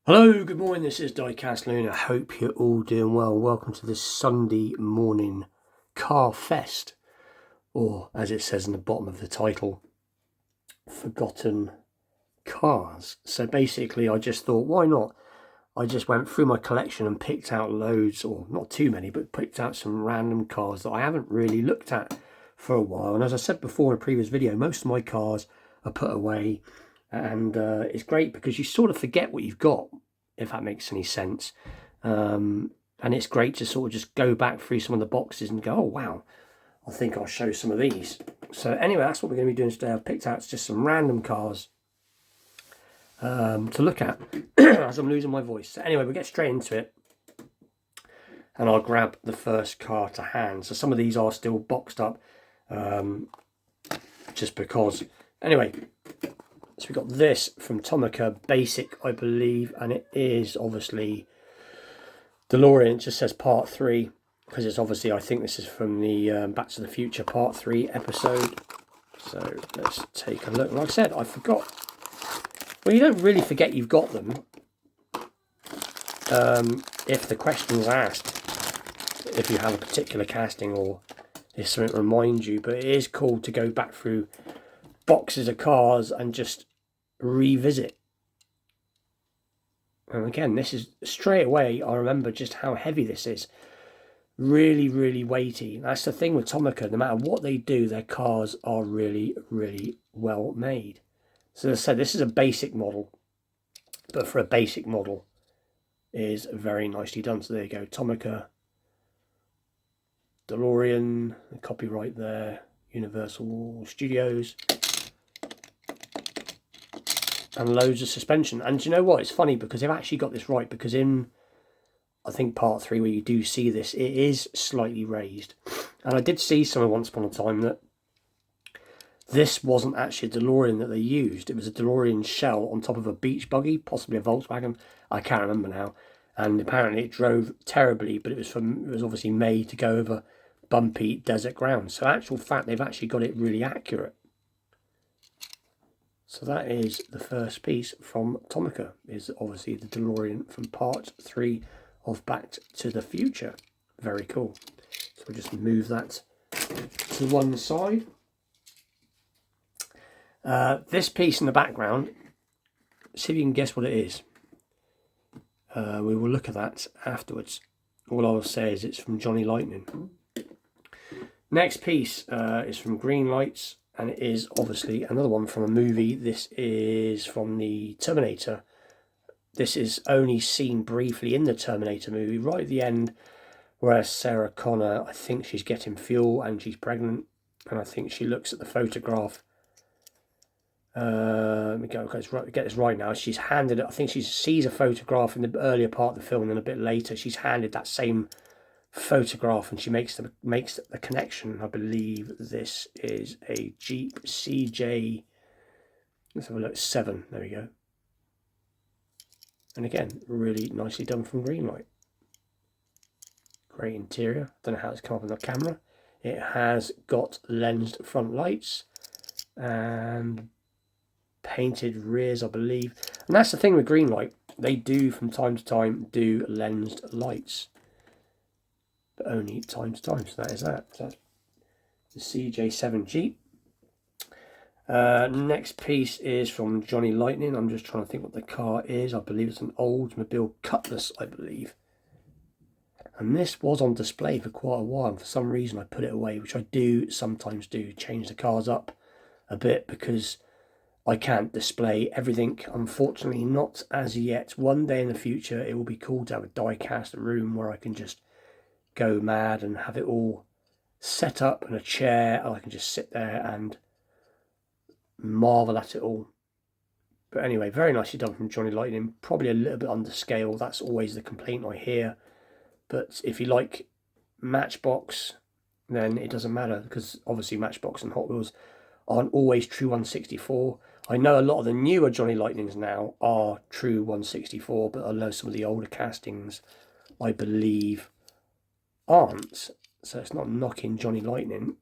Hello, good morning, this is Diecast Loon. I hope you're all doing well. Welcome to this Sunday morning car fest, or as it says in the bottom of the title, Forgotten Cars. So basically I just thought, why not? I just went through my collection and picked out loads, or not too many, but picked out some random cars that I haven't really looked at for a while. And as I said before in a previous video, most of my cars are put away, and it's great because you sort of forget what you've got, if that makes any sense. And it's great to sort of just go back through some of the boxes and go, oh wow, I think I'll show some of these. So anyway, that's what we're going to be doing today. I've picked out just some random cars to look at as I'm losing my voice. So anyway, we'll get straight into it, and I'll grab the first car to hand. So some of these are still boxed up, just because. Anyway, so we've got this from Tarmac, basic, I believe, and it is obviously DeLorean. It just says part 3 because it's obviously, I think this is from the Back to the Future part 3 episode. So let's take a look. Like I said, I forgot. Well, you don't really forget you've got them if the question's asked, if you have a particular casting or if something reminds you. But it is cool to go back through boxes of cars and just revisit. And again, this is straight away, I remember just how heavy this is. Really, really weighty. That's the thing with Tarmac. No matter what they do, their cars are really, really well made. So as I said, this is a basic model, but for a basic model is very nicely done. So there you go, Tarmac, DeLorean, the copyright there, Universal Studios, and loads of suspension. And do you know what? It's funny because they've actually got this right, because in, I think, part 3 where you do see this, it is slightly raised. And I did see somewhere once upon a time that this wasn't actually a DeLorean that they used. It was a DeLorean shell on top of a beach buggy, possibly a Volkswagen. I can't remember now. And apparently it drove terribly, but it was obviously made to go over bumpy desert ground. So actual fact, they've actually got it really accurate. So that is the first piece from Tarmac, is obviously the DeLorean from part 3 of Back to the Future. Very cool. So we'll just move that to one side. This piece in the background, see if you can guess what it is. We will look at that afterwards. All I will say is it's from Johnny Lightning. Next piece is from Green Lights, and it is obviously another one from a movie. This is from the Terminator. This is only seen briefly in the Terminator movie, right at the end, where Sarah Connor, I think she's getting fuel and she's pregnant, and I think she looks at the photograph. Let me get this right now. She's handed it, I think she sees a photograph in the earlier part of the film, and then a bit later she's handed that same photograph, and she makes the connection. I believe this is a Jeep CJ, let's have a look, 7. There we go. And again, really nicely done from Greenlight. Great interior. Don't know how it's come up on the camera. It has got lensed front lights and painted rears, I believe. And that's the thing with Greenlight. They do from time to time do lensed lights, but only time to time. So that is that. So that's the CJ7 Jeep. Next piece is from Johnny Lightning. I'm just trying to think what the car is. I believe it's an Oldsmobile Cutlass, I believe. And this was on display for quite a while, and for some reason I put it away, which I do sometimes do, change the cars up a bit because I can't display everything, unfortunately, not as yet. One day in the future it will be cool to have a die-cast room where I can just go mad and have it all set up in a chair, and I can just sit there and marvel at it all. But anyway, very nicely done from Johnny Lightning. Probably a little bit under scale. That's always the complaint I hear. But if you like Matchbox, then it doesn't matter, because obviously Matchbox and Hot Wheels aren't always true 164. I know a lot of the newer Johnny Lightnings now are true 164, but I know some of the older castings, I believe, aren't. So it's not knocking Johnny Lightning.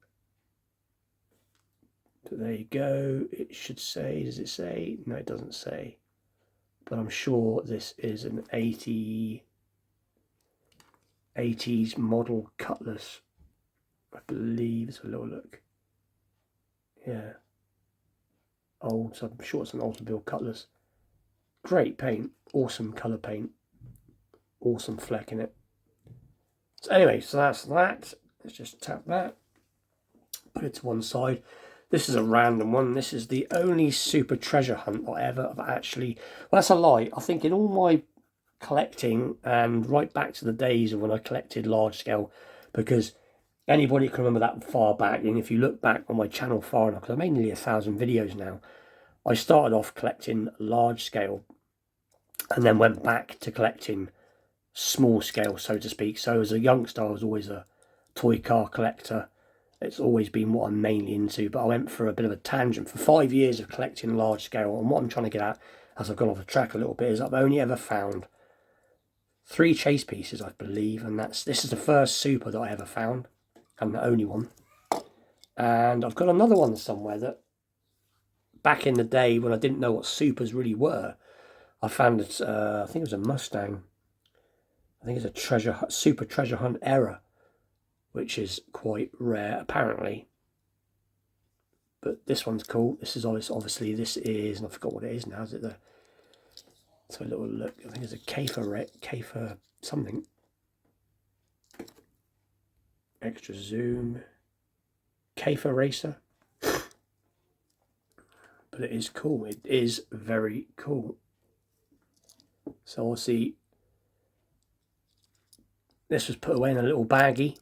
But there you go. It should say, does it say? No, it doesn't say. but I'm sure this is an 80s model cutlass. I believe. Let's have a little look. Yeah. Old, so I'm sure it's an automobile cutlass. Great paint, awesome colour paint, awesome fleck in it. So anyway, so that's that. Let's just tap that, put it to one side. This is a random one. This is the only super treasure hunt I ever have actually, well, that's a lie. I think in all my collecting, and right back to the days of when I collected large scale, because anybody can remember that far back, and if you look back on my channel far enough, because I made nearly 1,000 videos now, I started off collecting large scale and then went back to collecting small scale, so to speak. So as a youngster, I was always a toy car collector. It's always been what I'm mainly into, but I went for a bit of a tangent for 5 years of collecting large scale. And what I'm trying to get at, as I've gone off the track a little bit, is I've only ever found 3 chase pieces, I believe, and this is the first super that I ever found, and the only one. And I've got another one somewhere that, back in the day when I didn't know what supers really were, I found it. I think it was a Mustang. I think it's a super treasure hunt error, which is quite rare apparently. But this one's cool. This is obviously this is, and I forgot what it is now. Is it the? Let's have a little look. I think it's a Kafer something. Extra zoom. Kafer racer. But it is cool. It is very cool. So I'll see. This was put away in a little baggie.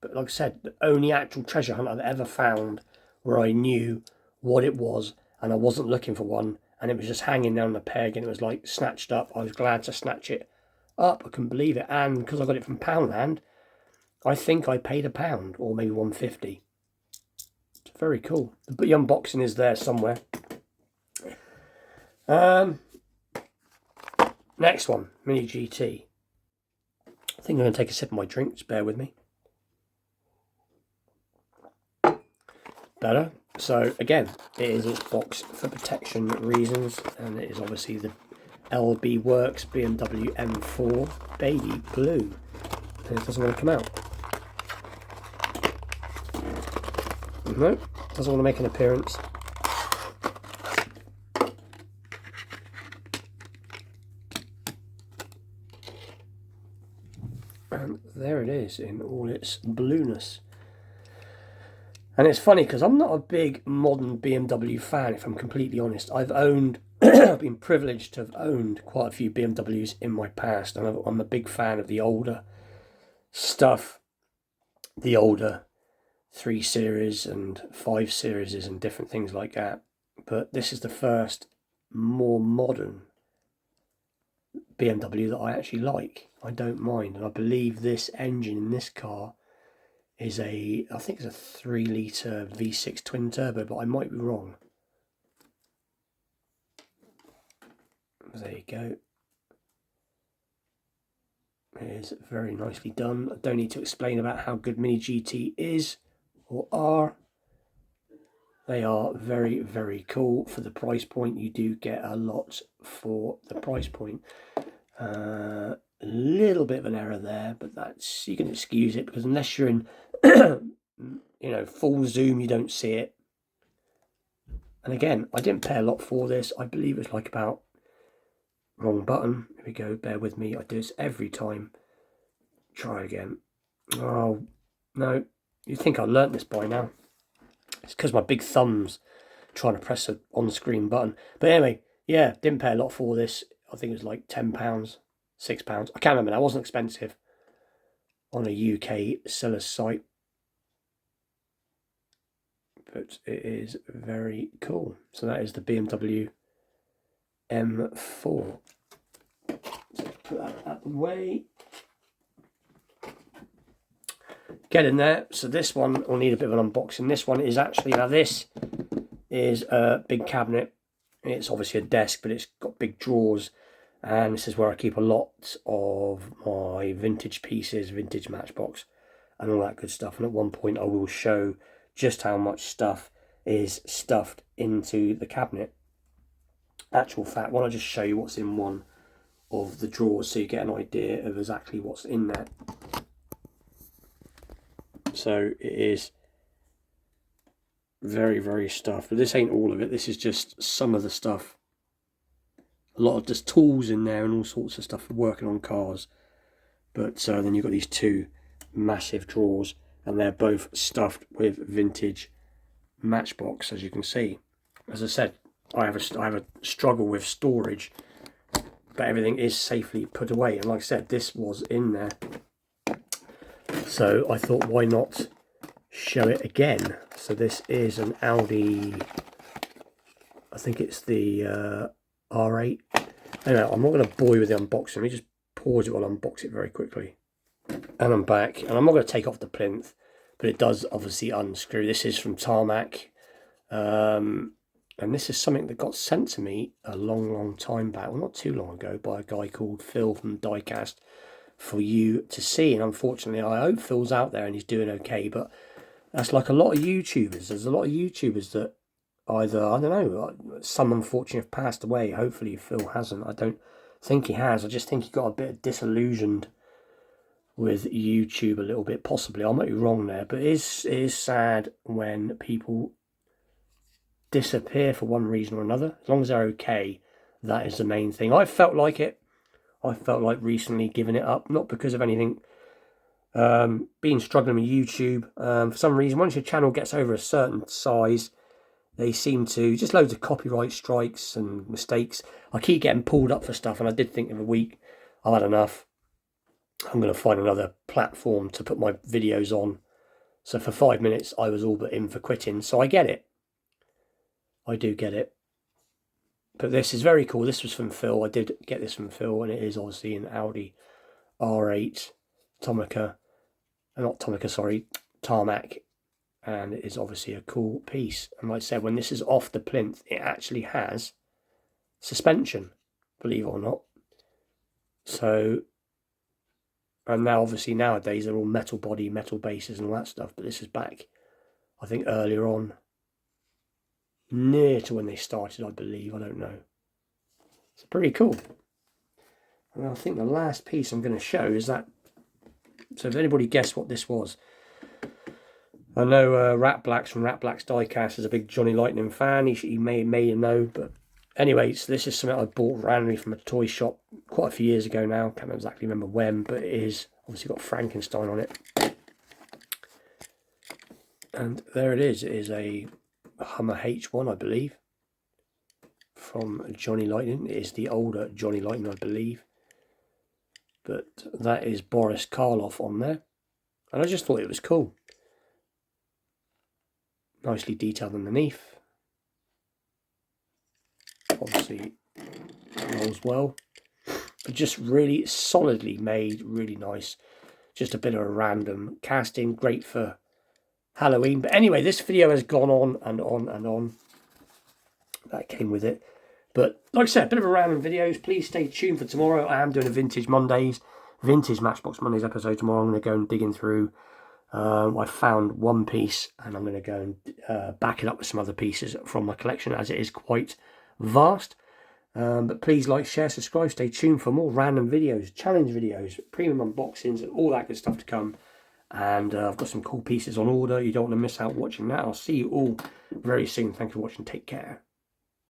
But like I said, the only actual treasure hunt I've ever found where I knew what it was and I wasn't looking for one, and it was just hanging down the peg and it was like snatched up. I was glad to snatch it up. I couldn't believe it. And because I got it from Poundland, I think I paid £1 or maybe £1.50. It's very cool. But the unboxing is there somewhere. Next one, Mini GT. I think I'm going to take a sip of my drink. Just bear with me. Better. So again, it is a box for protection reasons, and it is obviously the LB Works BMW M4 baby blue, and it doesn't want to come out. No, doesn't want to make an appearance. And there it is in all its blueness. And it's funny because I'm not a big modern BMW fan, if I'm completely honest. I've owned, I've been privileged to have owned quite a few BMWs in my past, and I'm a big fan of the older stuff, the older 3 Series and 5 Series and different things like that. But this is the first more modern BMW that I actually like. I don't mind, and I believe this engine in this car is I think it's a 3 litre V6 twin turbo, but I might be wrong. There you go. It is very nicely done. I don't need to explain about how good Mini GT is or are. They are very, very cool. For the price point, you do get a lot for the price point. A little bit of an error there, but that's, you can excuse it, because unless you're in full zoom, you don't see it. And again, I didn't pay a lot for this. I believe it's like about, wrong button, here we go, bear with me, I do this every time. Try again. Oh no, you'd think I learnt this by now. It's because my big thumb's trying to press an on-screen button. But anyway, yeah, didn't pay a lot for this. I think it was like £10, £6. I can't remember. That wasn't expensive on a UK seller's site. But it is very cool. So that is the BMW M4. So put that out of the way. Get in there. So this one will need a bit of an unboxing. This one is actually, now this is a big cabinet. It's obviously a desk, but it's got big drawers, and this is where I keep a lot of my vintage pieces, vintage Matchbox and all that good stuff. And at one point I will show just how much stuff is stuffed into the cabinet. actual fact, why don't I just show you what's in one of the drawers so you get an idea of exactly what's in there. So it is very, very stuffed, but this ain't all of it. This is just some of the stuff. A lot of just tools in there and all sorts of stuff for working on cars. But then you've got these two massive drawers, and they're both stuffed with vintage Matchbox, as you can see. As I said, I have a struggle with storage, but everything is safely put away. And like I said, this was in there, so I thought, why not show it again? So this is an Audi, I think it's the R8. Anyway, I'm not going to bore you with the unboxing. Let me just pause it while I unbox it very quickly. And I'm back, and I'm not going to take off the plinth, but it does obviously unscrew. This is from Tarmac, and this is something that got sent to me a long time back, well, not too long ago, by a guy called Phil from Diecast for you to see. And unfortunately, I hope Phil's out there and he's doing okay, but that's like a lot of YouTubers. There's a lot of YouTubers that either, I don't know, some unfortunately have passed away. Hopefully Phil hasn't. I don't think he has. I just think he got a bit disillusioned with YouTube a little bit, possibly. I might be wrong there, but it is sad when people disappear for one reason or another. As long as they're okay, that is the main thing. I felt like it. I felt like recently giving it up, not because of anything, been struggling with YouTube. For some reason, once your channel gets over a certain size, they seem to, just loads of copyright strikes and mistakes. I keep getting pulled up for stuff, and I did think of a week, I've had enough. I'm going to find another platform to put my videos on. So for 5 minutes, I was all but in for quitting. So I get it. I do get it. But this is very cool. This was from Phil. I did get this from Phil, and it is obviously an Audi R8 Tomica. Not Tomica, sorry, Tarmac. And it is obviously a cool piece. And like I said, when this is off the plinth, it actually has suspension, believe it or not. So, and now obviously nowadays they're all metal body, metal bases and all that stuff. But this is back, I think, earlier on, near to when they started, I believe. I don't know. It's pretty cool. And I think the last piece I'm going to show is that. So if anybody guessed what this was, I know Rat Blacks from Rat Blacks Diecast is a big Johnny Lightning fan. He may know, but anyway, so this is something I bought randomly from a toy shop quite a few years ago now. Can't exactly remember when, but it is obviously got Frankenstein on it. And there it is. It is a Hummer H1, I believe, from Johnny Lightning. It is the older Johnny Lightning, I believe. But that is Boris Karloff on there. And I just thought it was cool. Nicely detailed underneath. Obviously rolls well. But just really solidly made, really nice. Just a bit of a random casting. Great for Halloween. But anyway, this video has gone on and on and on. That came with it. But like I said, a bit of a random videos. Please stay tuned for tomorrow. I am doing a Vintage Matchbox Mondays episode tomorrow. I'm going to go and digging through. I found one piece, and I'm going to go and back it up with some other pieces from my collection, as it is quite vast. But please like, share, subscribe. Stay tuned for more random videos, challenge videos, premium unboxings, and all that good stuff to come. And I've got some cool pieces on order. You don't want to miss out watching that. I'll see you all very soon. Thank you for watching. Take care.